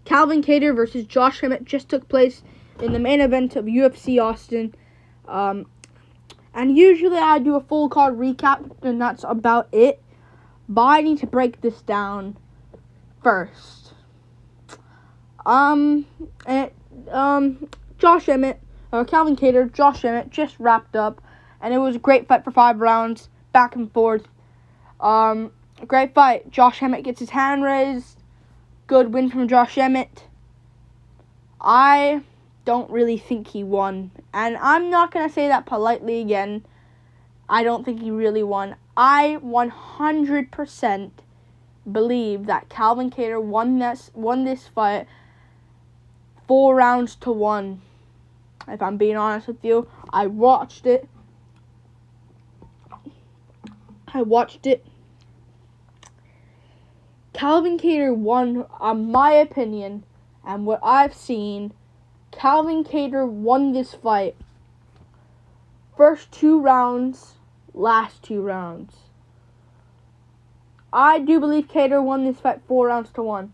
Calvin Kattar versus Josh Emmett just took place in the main event of UFC Austin. And usually I do a full card recap, and that's about it. But I need to break this down first. Calvin Kattar, Josh Emmett just wrapped up, and it was a great fight for 5 rounds, back and forth. Great fight. Josh Emmett gets his hand raised. Good win from Josh Emmett. I don't really think he won, and I'm not going to say that politely again. I don't think he really won. I 100% believe that Calvin Kattar won this fight 4 rounds to 1. If I'm being honest with you, I watched it. Calvin Kattar won, in my opinion, and what I've seen. Calvin Kattar won this fight. First 2 rounds, last 2 rounds. I do believe Kattar won this fight 4 rounds to 1.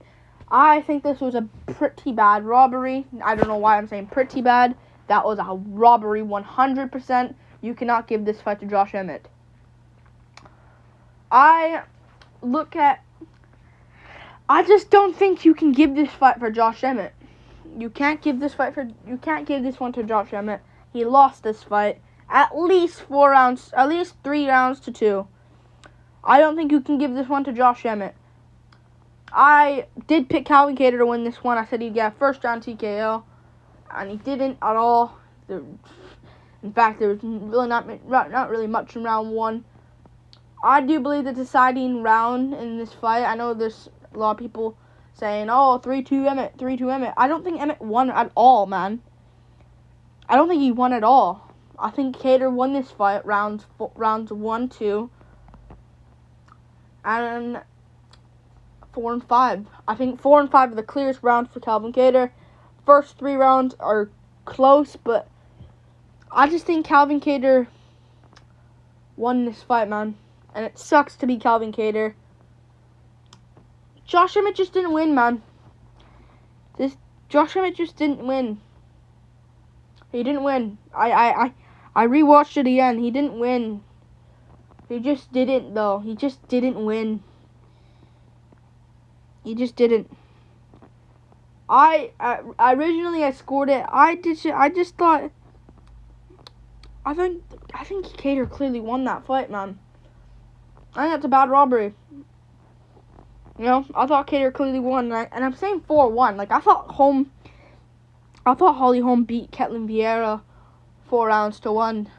I think this was a pretty bad robbery. I don't know why I'm saying pretty bad. That was a robbery 100%. You cannot give this fight to Josh Emmett. I just don't think you can give this fight for Josh Emmett. You can't give this one to Josh Emmett. He lost this fight at least 4 rounds, at least 3 rounds to 2. I don't think you can give this one to Josh Emmett. I did pick Calvin Kattar to win this one. I said he'd get a first round TKO, and he didn't at all. In fact, there was really not really much in round 1. I do believe the deciding round in this fight. I know there's a lot of people saying, "Oh, 3-2 Emmett, 3-2 Emmett." I don't think Emmett won at all, man. I don't think he won at all. I think Kattar won this fight rounds 1, 2, and 4 and 5. I think 4 and 5 are the clearest rounds for Calvin Kattar. First 3 rounds are close, but I just think Calvin Kattar won this fight, man. And it sucks to be Calvin Kattar. Josh Emmett just didn't win, man. Josh Emmett just didn't win. He didn't win. I rewatched it again. He didn't win. He just didn't, though. He just didn't win. He just didn't. Originally I scored it. I just thought. I think Kattar clearly won that fight, man. I think that's a bad robbery. You know, I thought Kattar clearly won, and I'm saying 4-1. Like, I thought Holly Holm beat Ketlin Vieira 4 rounds to 1.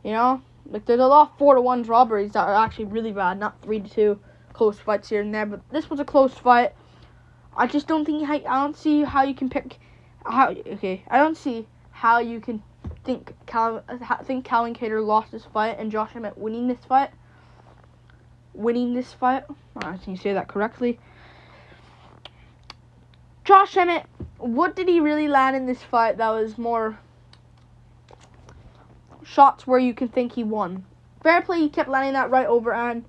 You know, like, there's a lot of 4-1 robberies that are actually really bad, not 3-2 close fights here and there. But this was a close fight. I just don't think I don't see how you can pick. I don't see how you can think Calvin Kattar lost this fight and Josh Emmett winning this fight. Can you say that correctly? Josh Emmett, what did he really land in this fight that was more shots where you can think he won? Fair play, he kept landing that right overhand,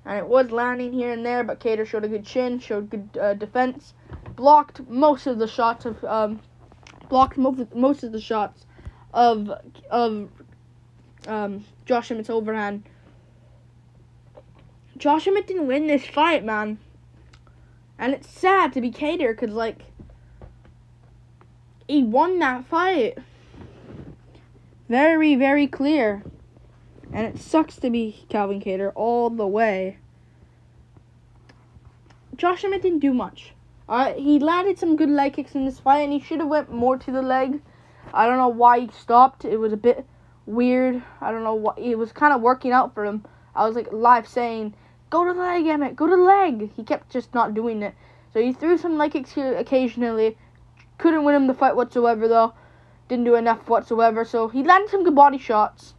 and it was landing here and there, but Kattar showed a good chin, showed good defense, blocked most of the shots of Josh Emmett's overhand. Josh Emmett didn't win this fight, man. And it's sad to be Kattar, because, like, he won that fight. Very, very clear. And it sucks to be Calvin Kattar all the way. Josh Emmett didn't do much. He landed some good leg kicks in this fight, and he should have went more to the leg. I don't know why he stopped. It was a bit weird. I don't know what. It was kind of working out for him. I was, like, live saying, "Go to the leg, Emmett. Go to the leg." He kept just not doing it. So he threw some leg kicks here occasionally. Couldn't win him the fight whatsoever, though. Didn't do enough whatsoever. So he landed some good body shots.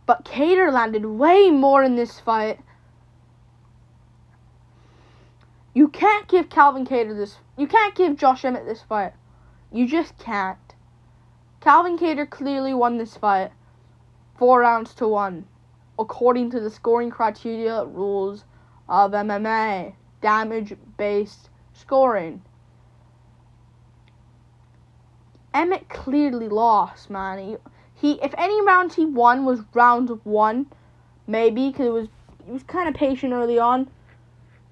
But Kattar landed way more in this fight. You can't give you can't give Josh Emmett this fight. You just can't. Calvin Kattar clearly won this fight 4 rounds to 1, according to the scoring criteria rules of MMA. Damage-based scoring. Emmett clearly lost, man. He if any rounds he won was round 1, maybe, because he was kind of patient early on,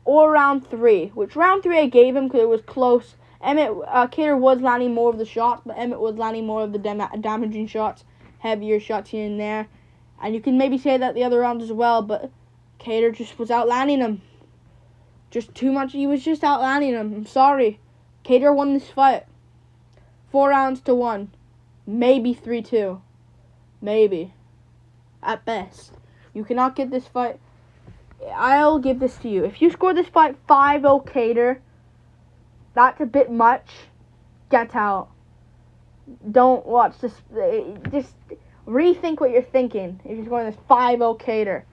or round 3, which round 3 I gave him because it was close. Kattar was landing more of the shots, but Emmett was landing more of the damaging shots, heavier shots here and there. And you can maybe say that the other rounds as well, but Kattar just was outlanding him. Just too much. He was just outlanding him. I'm sorry. Kattar won this fight. 4 rounds to 1. Maybe 3-2. Maybe. At best. You cannot get this fight. I'll give this to you. If you score this fight 5-0 Kattar, that's a bit much. Get out. Don't watch this. Just rethink what you're thinking if you're scoring this 5-0 Kattar.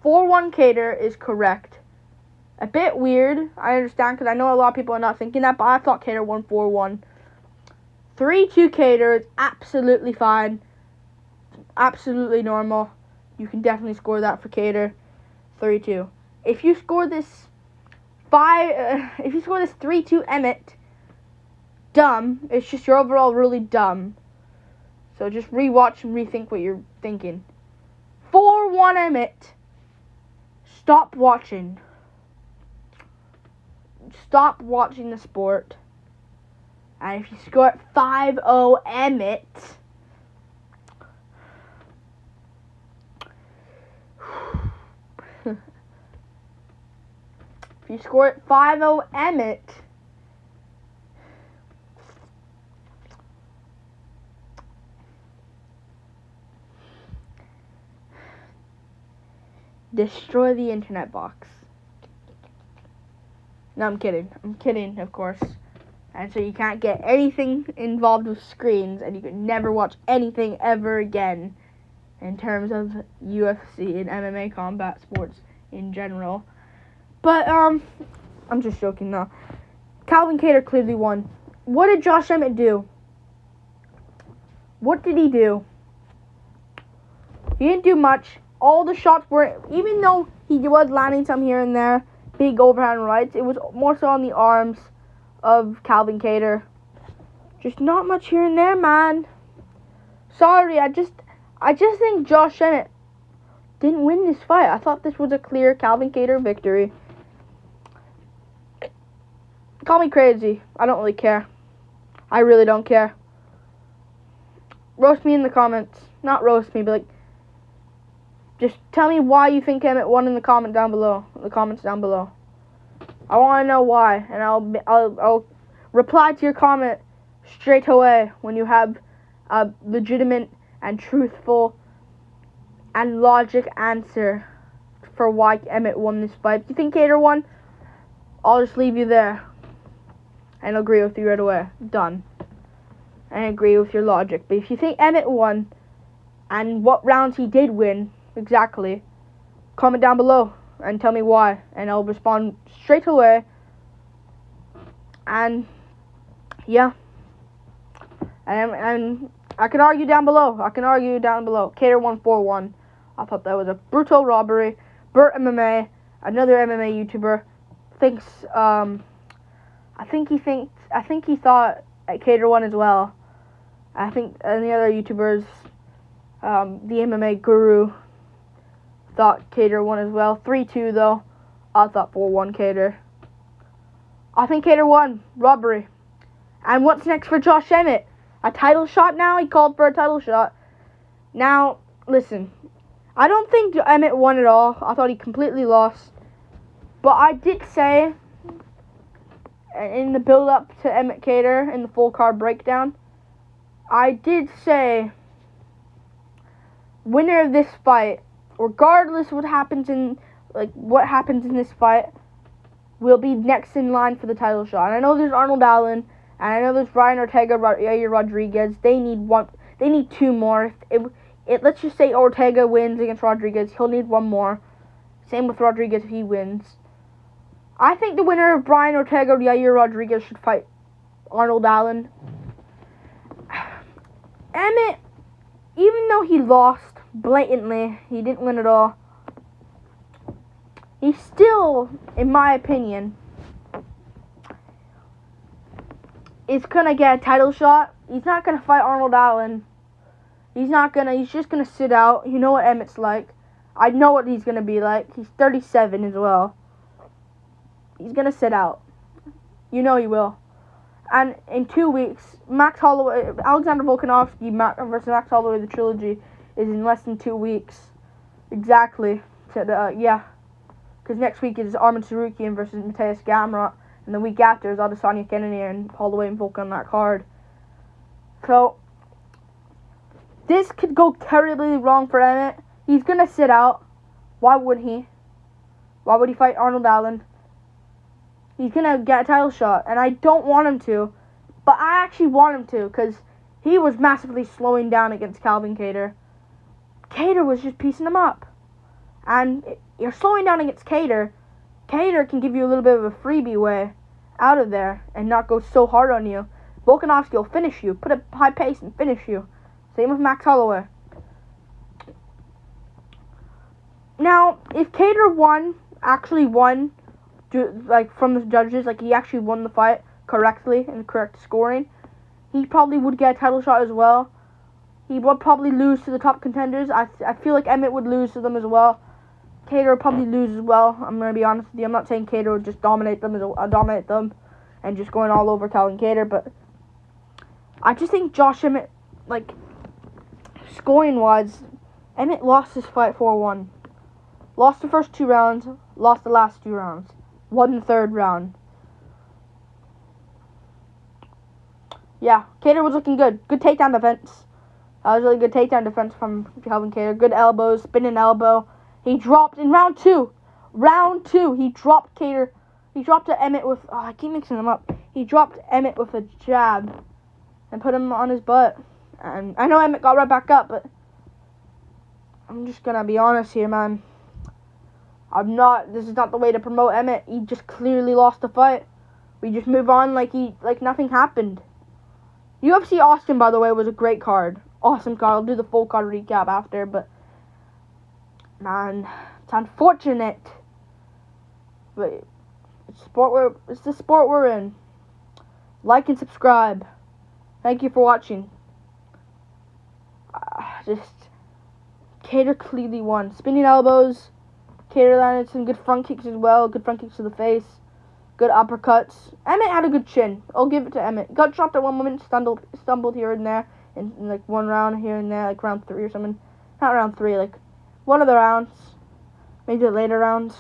4-1 Kattar is correct. A bit weird, I understand, because I know a lot of people are not thinking that, but I thought Kattar won 4-1. 3-2 Kattar is absolutely fine. Absolutely normal. You can definitely score that for Kattar. 3-2. If you score this 3-2 Emmett, dumb. It's just you're overall really dumb. So just rewatch and rethink what you're thinking. 4-1 Emmett. Stop watching. Stop watching the sport. And if you score 5-0 Emmett, if you score it 5-0 Emmett, destroy the internet box. No, I'm kidding. I'm kidding, of course. And so you can't get anything involved with screens, and you can never watch anything ever again in terms of UFC and MMA combat sports in general. But, I'm just joking now. Calvin Kattar clearly won. What did Josh Emmett do? What did he do? He didn't do much. All the shots were, even though he was landing some here and there, big overhand rights, it was more so on the arms of Calvin Kattar. Just not much here and there, man. Sorry, I just think Josh Emmett didn't win this fight. I thought this was a clear Calvin Kattar victory. Call me crazy. I don't really care. I really don't care. Roast me in the comments. Not roast me, but like, just tell me why you think Emmett won in the comments down below. I want to know why, and I'll reply to your comment straight away when you have a legitimate and truthful and logic answer for why Emmett won this fight. If you think Kattar won, I'll just leave you there and agree with you right away. Done. And agree with your logic. But if you think Emmett won and what rounds he did win exactly, comment down below and tell me why, and I'll respond straight away. And yeah, and I can argue down below. Kattar won 4-1. I thought that was a brutal robbery. Burt MMA, another MMA YouTuber, thinks I think he thought Kattar won as well. I think and the other YouTubers, the MMA Guru, thought Kattar won as well. 3-2 though. I thought 4-1 Kattar. I think Kattar won. Robbery. And what's next for Josh Emmett? A title shot now? He called for a title shot. Now, listen. I don't think Emmett won at all. I thought he completely lost. But I did say, in the build-up to Emmett Kattar, in the full card breakdown, I did say, winner of this fight, regardless what happens in this fight, will be next in line for the title shot. And I know there's Arnold Allen, and I know there's Brian Ortega, Yair Rodriguez. They need 2 more. Let's just say Ortega wins against Rodriguez. He'll need 1 more. Same with Rodriguez if he wins. I think the winner of Brian Ortega or Yair Rodriguez should fight Arnold Allen. Emmett, even though he lost blatantly, he didn't win at all, he still, in my opinion, is gonna get a title shot. He's not gonna fight Arnold Allen. He's just gonna sit out. You know what Emmett's like. I know what he's gonna be like. He's 37 as well. He's gonna sit out. You know he will. And in 2 weeks, Alexander Volkanovski versus Max Holloway, the trilogy, is in less than 2 weeks. Exactly. Yeah. Because next week is Arman Tsarukyan versus Mateusz Gamrot. And the week after is Adesanya Kennedy and Holloway and Volk on that card. So, this could go terribly wrong for Emmett. He's going to sit out. Why would he? Why would he fight Arnold Allen? He's going to get a title shot. And I don't want him to. But I actually want him to. Because he was massively slowing down against Calvin Kattar. Kattar was just piecing him up. And you're slowing down against Kattar. Kattar can give you a little bit of a freebie way out of there and not go so hard on you. Volkanovski will finish you, put a high pace and finish you. Same with Max Holloway. Now, if Kattar actually won, like from the judges, like he actually won the fight correctly and correct scoring, he probably would get a title shot as well. He would probably lose to the top contenders. I feel like Emmett would lose to them as well. Kattar would probably lose as well. I'm going to be honest with you. I'm not saying Kattar would just dominate them and just going all over Calvin Kattar, but I just think Josh Emmett, like, scoring-wise, Emmett lost his fight 4-1. Lost the first 2 rounds, lost the last 2 rounds. Won the 3rd round. Yeah, Kattar was looking good. Good takedown defense. That was really good takedown defense from Calvin Kattar. Good elbows, spinning elbow. He dropped in round 2. Round 2, he dropped Kattar. He dropped to Emmett with... Oh, I keep mixing them up. He dropped Emmett with a jab and put him on his butt. And I know Emmett got right back up, but I'm just going to be honest here, man. This is not the way to promote Emmett. He just clearly lost the fight. We just move on like nothing happened. UFC Austin, by the way, was a great card. Awesome card. I'll do the full card recap after, but man, it's unfortunate. But it's the sport we're in. Like and subscribe. Thank you for watching. Kattar clearly won. Spinning elbows. Kattar landed some good front kicks as well. Good front kicks to the face. Good uppercuts. Emmett had a good chin. I'll give it to Emmett. Got dropped at one moment. Stumbled here and there. In like one round here and there. Like round 3 or something. Not round 3. Like one of the rounds. Maybe the later rounds.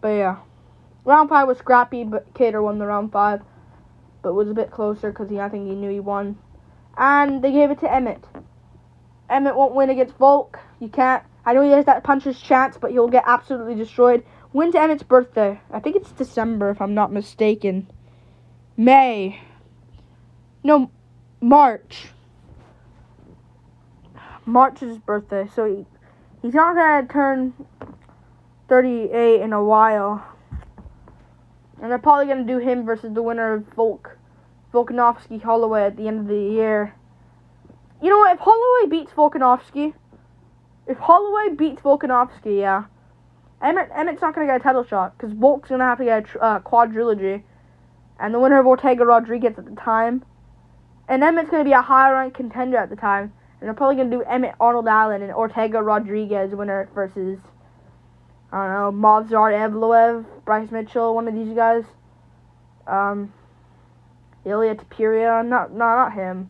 But yeah. Round 5 was scrappy. But Kattar won the round 5. But was a bit closer because I think he knew he won. And they gave it to Emmett. Emmett won't win against Volk. You can't. I know he has that puncher's chance, but he'll get absolutely destroyed. When's Emmett's birthday? I think it's December, if I'm not mistaken. May. No, March. March is his birthday, so he's not going to turn 38 in a while. And they're probably going to do him versus the winner of Volkanovski Holloway at the end of the year. You know what? If Holloway beats Volkanovski, yeah, Emmett's not going to get a title shot because Volk's going to have to get a quadrilogy. And the winner of Ortega Rodriguez at the time. And Emmett's going to be a high-ranked contender at the time. And they're probably going to do Emmett Arnold Allen and Ortega Rodriguez winner versus, I don't know, Movsar Evloev, Bryce Mitchell, one of these guys. Ilya Tapiria, not him.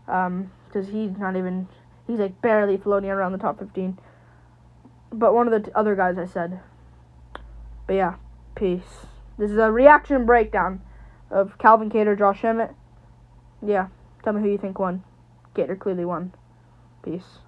Because he's like barely floating around the top 15. But one of the other guys I said. But yeah, peace. This is a reaction breakdown of Calvin Kattar, Josh Emmett. Yeah, tell me who you think won. Kattar clearly won. Peace.